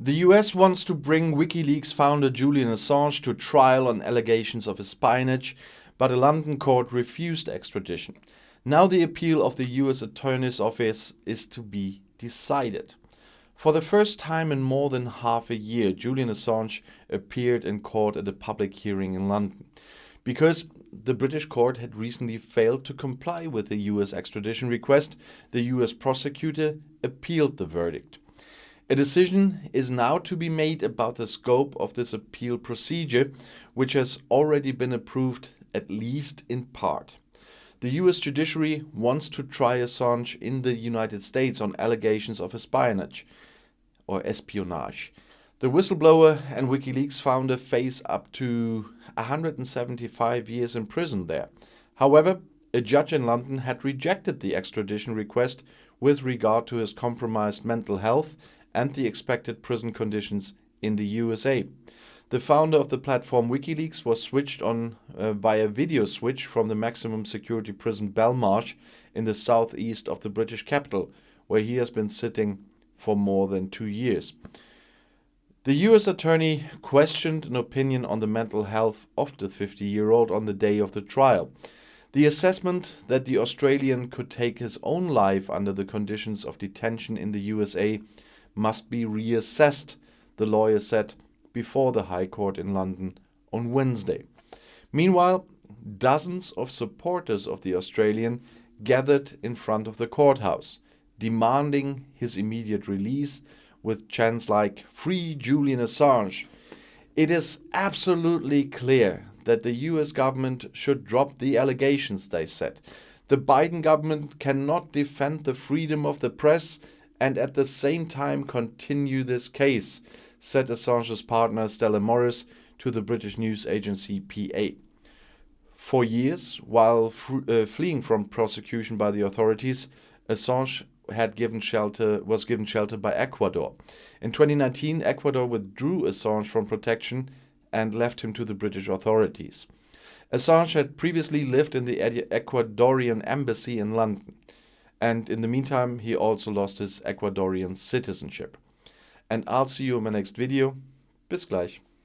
The US wants to bring WikiLeaks founder Julian Assange to trial on allegations of espionage, but a London court refused extradition. Now the appeal of the US Attorney's Office is to be decided. For the first time in more than half a year, Julian Assange appeared in court at a public hearing in London. Because the British court had recently failed to comply with the US extradition request, the US prosecutor appealed the verdict. A decision is now to be made about the scope of this appeal procedure, which has already been approved, at least in part. The US judiciary wants to try Assange in the United States on allegations of espionage or espionage. The whistleblower and WikiLeaks founder face up to 175 years in prison there. However, a judge in London had rejected the extradition request with regard to his compromised mental health and the expected prison conditions in the USA. The founder of the platform WikiLeaks was switched on by a video switch from the maximum security prison Belmarsh in the southeast of the British capital, where he has been sitting for more than 2 years. The US attorney questioned an opinion on the mental health of the 50-year-old on the day of the trial. The assessment that the Australian could take his own life under the conditions of detention in the USA must be reassessed, the lawyer said before the High Court in London on Wednesday. Meanwhile, dozens of supporters of the Australian gathered in front of the courthouse, demanding his immediate release with chants like "Free Julian Assange." It is absolutely clear that the US government should drop the allegations, they said. The Biden government cannot defend the freedom of the press and at the same time continue this case, said Assange's partner Stella Morris to the British news agency PA. For years, while fleeing from prosecution by the authorities, Assange was given shelter by Ecuador. In 2019, Ecuador withdrew Assange from protection and left him to the British authorities. Assange had previously lived in the Ecuadorian embassy in London, and in the meantime he also lost his Ecuadorian citizenship. And I'll see you in my next video. Bis gleich.